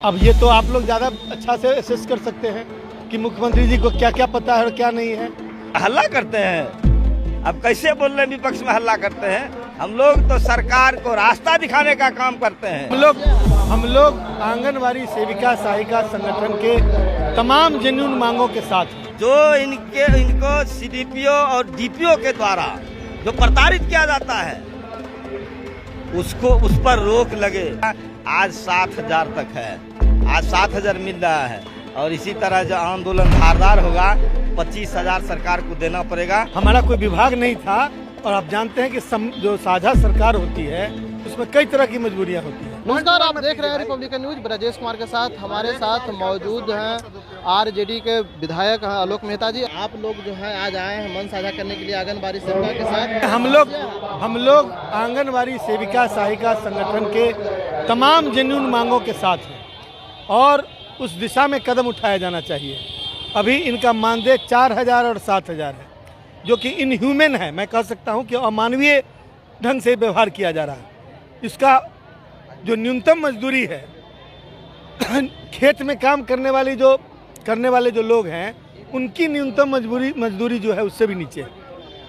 अब ये तो आप लोग ज़्यादा अच्छा से असेस कर सकते हैं कि मुख्यमंत्री जी को क्या क्या पता है और क्या नहीं है। हल्ला करते हैं। अब कैसे बोल रहे हैं विपक्ष में हल्ला करते हैं? हम लोग तो सरकार को रास्ता दिखाने का काम करते हैं। हम लोग आंगनवाड़ी सेविका सहायिका संगठन के तमाम जेन्युइन मांगों के साथ हैं। जो इनको सीडीपीओ और डीपीओ के द्वारा जो प्रताड़ित किया जाता है उस पर रोक लगे। आज 7,000 तक है, आज 7,000 मिल रहा है और इसी तरह जो आंदोलन धारदार होगा 25,000 सरकार को देना पड़ेगा। हमारा कोई विभाग नहीं था और आप जानते हैं कि जो साझा सरकार होती है उसमें कई तरह की मजबूरियां होती हैं। नमस्कार, आप देख रहे हैं रिपब्लिकन न्यूज। ब्रजेश कुमार के साथ हमारे साथ मौजूद हैं आरजेडी के विधायक आलोक मेहता जी। आप लोग जो है आज आए हैं मन साझा करने के लिए आंगनबाड़ी सेविका के साथ। हम लोग आंगनवाड़ी सेविका सहायिका संगठन के तमाम जेन्युइन मांगों के साथ हैं और उस दिशा में कदम उठाया जाना चाहिए। अभी इनका मानदेय 4,000 और 7,000 है, जो कि इनह्यूमन है। मैं कह सकता हूं कि अमानवीय ढंग से व्यवहार किया जा रहा है। इसका जो न्यूनतम मजदूरी है खेत में काम करने वाले जो लोग हैं उनकी न्यूनतम मजदूरी जो है उससे भी नीचे है।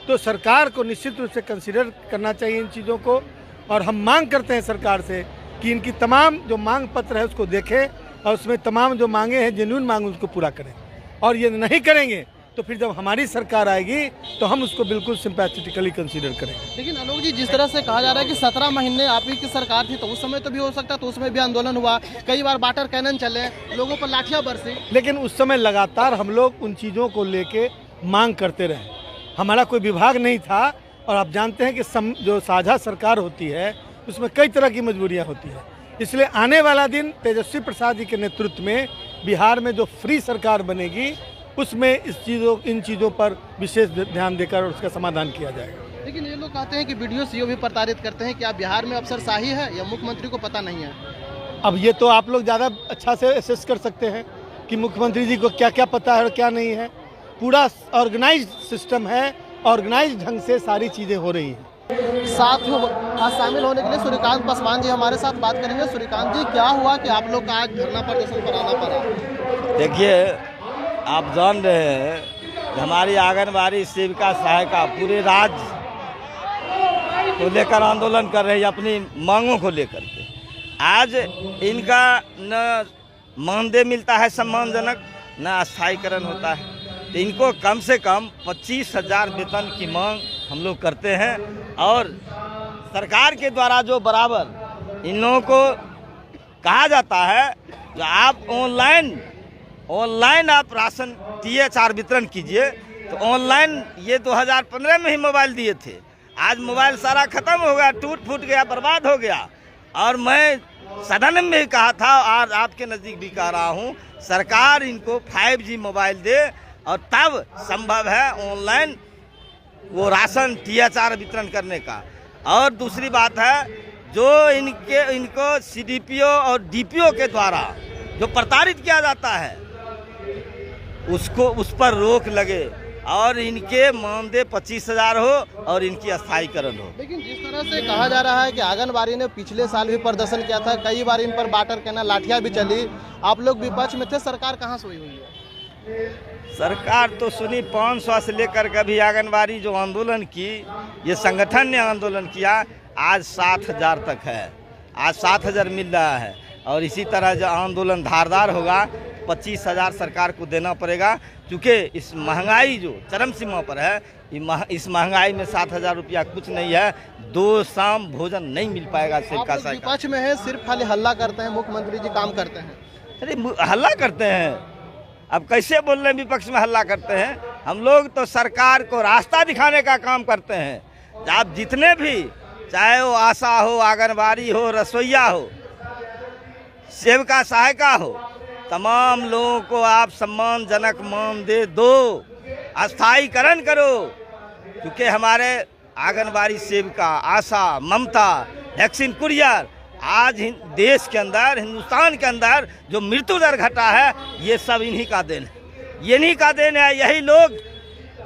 तो सरकार को निश्चित रूप से कंसीडर करना चाहिए इन चीज़ों को और हम मांग करते हैं सरकार से कि इनकी तमाम जो मांग पत्र है उसको देखें और उसमें तमाम जो मांगे हैं जेन्युइन मांग उसको पूरा करें। और ये नहीं करेंगे तो फिर जब हमारी सरकार आएगी तो हम उसको बिल्कुल सिंपैथेटिकली कंसीडर करेंगे। लेकिन आलोक जी, जिस तरह से कहा जा रहा है कि 17 महीने आप ही की सरकार थी तो उस समय तो भी हो सकता, तो उसमें भी आंदोलन हुआ, कई बार वाटर कैनन चले, लोगों पर लाठियां बरसी। लेकिन उस समय लगातार हम लोग उन चीज़ों को लेके मांग करते रहे। हमारा कोई विभाग नहीं था और आप जानते हैं कि जो साझा सरकार होती है उसमें कई तरह की मजबूरियाँ होती है। इसलिए आने वाला दिन तेजस्वी प्रसाद जी के नेतृत्व में बिहार में जो फ्री सरकार बनेगी उसमें इन चीज़ों पर विशेष ध्यान देकर उसका समाधान किया जाएगा। लेकिन ये लोग कहते हैं कि वीडियो सीओ भी प्रताड़ित करते हैं। क्या बिहार में अफसरशाही है या मुख्यमंत्री को पता नहीं है? अब ये तो आप लोग ज़्यादा अच्छा से असेस कर सकते हैं कि मुख्यमंत्री जी को क्या क्या पता है और क्या नहीं है। पूरा ऑर्गेनाइज्ड सिस्टम है, ऑर्गेनाइज्ड ढंग से सारी चीज़ें हो रही हैं। साथ आज शामिल होने के लिए सूर्यकांत पासवान जी हमारे साथ बात करेंगे। सूर्यकांत जी, क्या हुआ कि आप लोग का आज धरना प्रदर्शन पर आना पड़ा? देखिए, आप जान रहे हैं कि हमारी आंगनबाड़ी सेविका सहायिका पूरे राज्य को लेकर आंदोलन कर रही है, अपनी मांगों को लेकर के। आज इनका न मानदेय मिलता है सम्मानजनक, न स्थायीकरण होता है। तो इनको कम से कम 25,000 वेतन की मांग हम लोग करते हैं और सरकार के द्वारा जो बराबर इन लोगों को कहा जाता है कि आप ऑनलाइन आप राशन THR वितरण कीजिए। तो ऑनलाइन ये 2015 में ही मोबाइल दिए थे। आज मोबाइल सारा ख़त्म हो गया, टूट फूट गया, बर्बाद हो गया। और मैं सदन में भी कहा था और आपके नज़दीक भी कह रहा हूँ, सरकार इनको 5G मोबाइल दे और तब संभव है ऑनलाइन वो राशन THR वितरण करने का। और दूसरी बात है, जो इनको CDPO और DPO के द्वारा जो प्रताड़ित किया जाता है उस पर रोक लगे और इनके मानदेय 25,000 हो और इनकी स्थायीकरण हो। लेकिन जिस तरह से कहा जा रहा है कि आंगनबाड़ी ने पिछले साल भी प्रदर्शन किया था, कई बार इन पर वाटर कैनन लाठियां भी चली, आप लोग विपक्ष में थे, सरकार कहाँ सोई हुई है? सरकार तो सुनी 500 से लेकर कभी आंगनबाड़ी जो आंदोलन की, ये संगठन ने आंदोलन किया, आज 7,000 तक है, आज 7,000 मिल रहा है और इसी तरह जो आंदोलन धारदार होगा 25,000 सरकार को देना पड़ेगा। क्योंकि इस महंगाई जो चरम सीमा पर है, इस महंगाई में 7,000 रुपया कुछ नहीं है। 2 शाम भोजन नहीं मिल पाएगा सेविका सहायिका। विपक्ष में है, सिर्फ खाली हल्ला करते हैं, मुख्यमंत्री जी काम करते हैं। अरे हल्ला करते हैं। अब कैसे बोल रहे हैं विपक्ष में हल्ला करते हैं? हम लोग तो सरकार को रास्ता दिखाने का काम करते हैं। आप जितने भी, चाहे वो आशा हो, आंगनबाड़ी हो, रसोईया हो, सेविका सहायिका हो, तमाम लोगों को आप सम्मानजनक मानदेय दो, स्थायीकरण करो। क्योंकि हमारे आंगनबाड़ी सेविका, आशा, ममता, वैक्सीन कुरियर, आज देश के अंदर, हिंदुस्तान के अंदर जो मृत्यु दर घटा है, ये सब इन्हीं का देन है। इन्हीं का देन है। यही लोग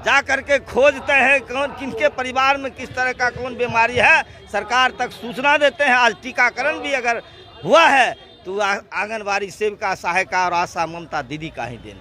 जा करके खोजते हैं कौन किनके परिवार में किस तरह का कौन बीमारी है, सरकार तक सूचना देते हैं। आज टीकाकरण भी अगर हुआ है तो आंगनबाड़ी सेविका सहायिका और आशा ममता दीदी का ही देना।